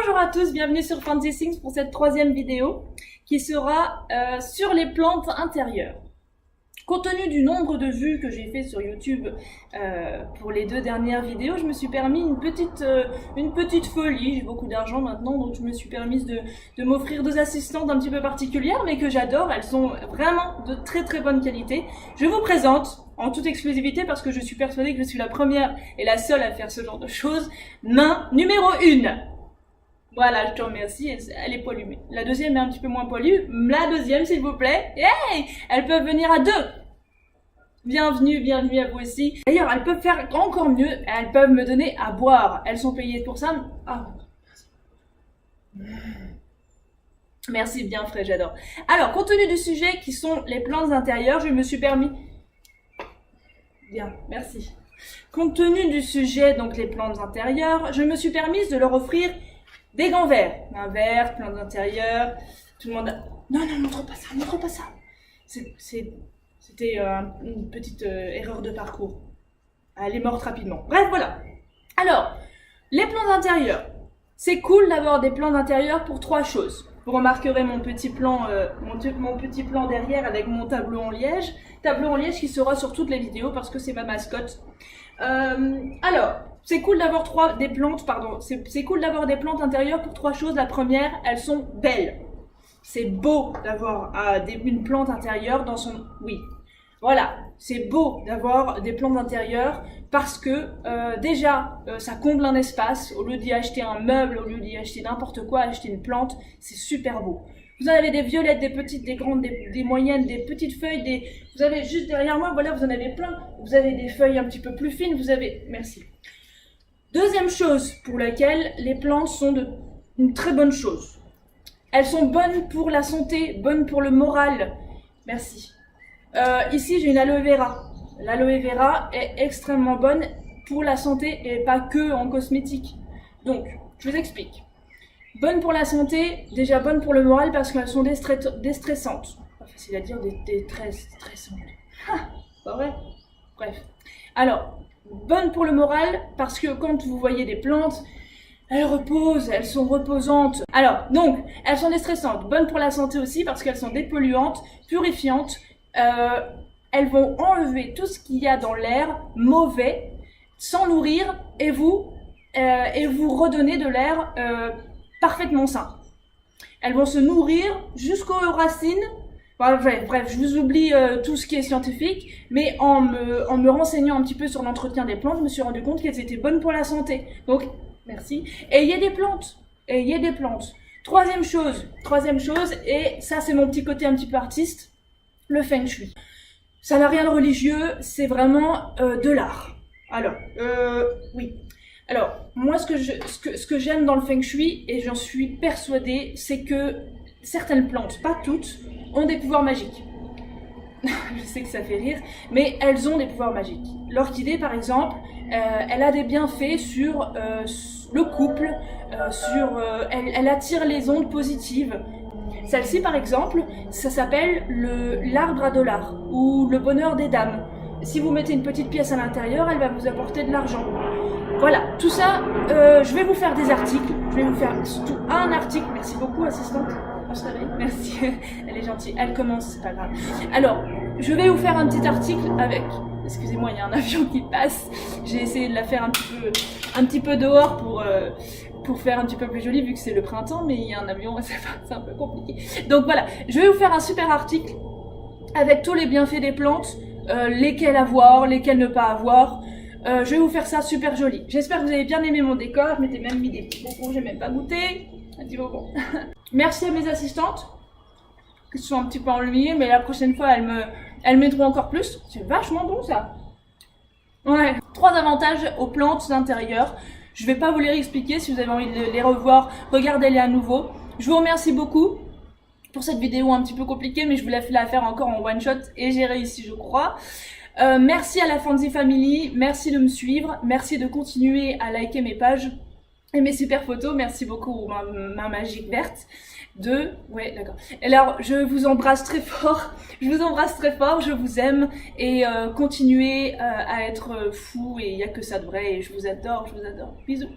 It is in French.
Bonjour à tous, bienvenue sur Fancy Things pour cette troisième vidéo qui sera sur les plantes intérieures. Compte tenu du nombre de vues que j'ai fait sur YouTube pour les deux dernières vidéos, je me suis permis une petite folie. J'ai beaucoup d'argent maintenant, donc je me suis permise de m'offrir deux assistantes un petit peu particulières, mais que j'adore. Elles sont vraiment de très très bonne qualité. Je vous présente en toute exclusivité parce que je suis persuadée que je suis la première et la seule à faire ce genre de choses. Main numéro 1. Voilà, je te remercie, elle est poilue. La deuxième est un petit peu moins poilue. La deuxième, s'il vous plaît. Hey, elles peuvent venir à deux. Bienvenue à vous aussi. D'ailleurs, elles peuvent faire encore mieux. Elles peuvent me donner à boire. Elles sont payées pour ça. Ah, merci, bien frais, j'adore. Alors, compte tenu du sujet qui sont les plantes intérieures, je me suis permis... Bien, merci. Compte tenu du sujet, donc les plantes intérieures, je me suis permise de leur offrir des gants verts. Un vert, plantes intérieures, tout le monde a... Non, montre pas ça. C'était une petite erreur de parcours. Elle est morte rapidement. Bref, voilà. Alors, les plantes intérieures. C'est cool d'avoir des plantes intérieures pour trois choses. Vous remarquerez mon petit plan derrière avec mon tableau en liège. Tableau en liège qui sera sur toutes les vidéos parce que c'est ma mascotte. Alors, c'est cool d'avoir c'est cool d'avoir des plantes intérieures pour trois choses. La première, elles sont belles. C'est beau d'avoir une plante intérieure dans son... Oui, voilà, c'est beau d'avoir des plantes intérieures parce que déjà, ça comble un espace. Au lieu d'y acheter un meuble, au lieu d'y acheter n'importe quoi, acheter une plante, c'est super beau. Vous en avez des violettes, des petites, des grandes, des moyennes, des petites feuilles, vous avez juste derrière moi, voilà, vous en avez plein. Vous avez des feuilles un petit peu plus fines, vous avez... Merci. Deuxième chose pour laquelle les plantes sont une très bonne chose. Elles sont bonnes pour la santé, bonnes pour le moral. Merci. Ici, j'ai une aloe vera. L'aloe vera est extrêmement bonne pour la santé et pas que en cosmétique. Donc, je vous explique. Bonne pour la santé, déjà bonne pour le moral parce qu'elles sont déstressantes. Pas facile à dire, très stressantes. Ah, pas vrai? Bref. Alors, bonne pour le moral parce que quand vous voyez des plantes, elles reposent, elles sont reposantes. Alors, donc, elles sont déstressantes. Bonnes pour la santé aussi parce qu'elles sont dépolluantes, purifiantes. Elles vont enlever tout ce qu'il y a dans l'air mauvais, sans nourrir, et vous redonner de l'air parfaitement sain. Elles vont se nourrir jusqu'aux racines. Bref, je vous oublie tout ce qui est scientifique, mais en me renseignant un petit peu sur l'entretien des plantes, je me suis rendu compte qu'elles étaient bonnes pour la santé. Donc, merci. Et il y a des plantes. Troisième chose, et ça c'est mon petit côté un petit peu artiste, le feng shui. Ça n'a rien de religieux, c'est vraiment de l'art. Alors, oui. Alors, moi ce que j'aime dans le feng shui, et j'en suis persuadée, c'est que certaines plantes, pas toutes, ont des pouvoirs magiques. Je sais que ça fait rire, mais elles ont des pouvoirs magiques. L'orchidée, par exemple, elle a des bienfaits sur le couple, elle attire les ondes positives. Celle-ci, par exemple, ça s'appelle l'arbre à dollars ou le bonheur des dames. Si vous mettez une petite pièce à l'intérieur, elle va vous apporter de l'argent. Voilà, tout ça, je vais vous faire des articles. Je vais vous faire surtout un article. Merci beaucoup, assistante. On se réveille. Merci, elle est gentille. Elle commence, c'est pas grave. Alors, je vais vous faire un petit article avec... Excusez-moi, il y a un avion qui passe. J'ai essayé de la faire un petit peu dehors pour faire un petit peu plus joli vu que c'est le printemps, mais il y a un avion, c'est un peu compliqué. Donc voilà, je vais vous faire un super article avec tous les bienfaits des plantes, lesquels avoir, lesquels ne pas avoir. Je vais vous faire ça super joli. J'espère que vous avez bien aimé mon décor. Je m'étais même mis des petits bonbons, j'ai même pas goûté. Un petit bonbon. Merci à mes assistantes qui sont un petit peu ennuyées, mais la prochaine fois elles m'aideront encore plus. C'est vachement bon ça. Ouais. 3 avantages aux plantes d'intérieur. Je vais pas vous les expliquer. Si vous avez envie de les revoir, regardez-les à nouveau. Je vous remercie beaucoup pour cette vidéo un petit peu compliquée, mais je voulais la faire encore en one shot et j'ai réussi, je crois. Merci à la Fancy Family, merci de me suivre, merci de continuer à liker mes pages et mes super photos. Merci beaucoup ma magique verte. Ouais, d'accord. Alors, je vous embrasse très fort. Je vous aime et continuez à être fous et il n'y a que ça de vrai et je vous adore. Bisous.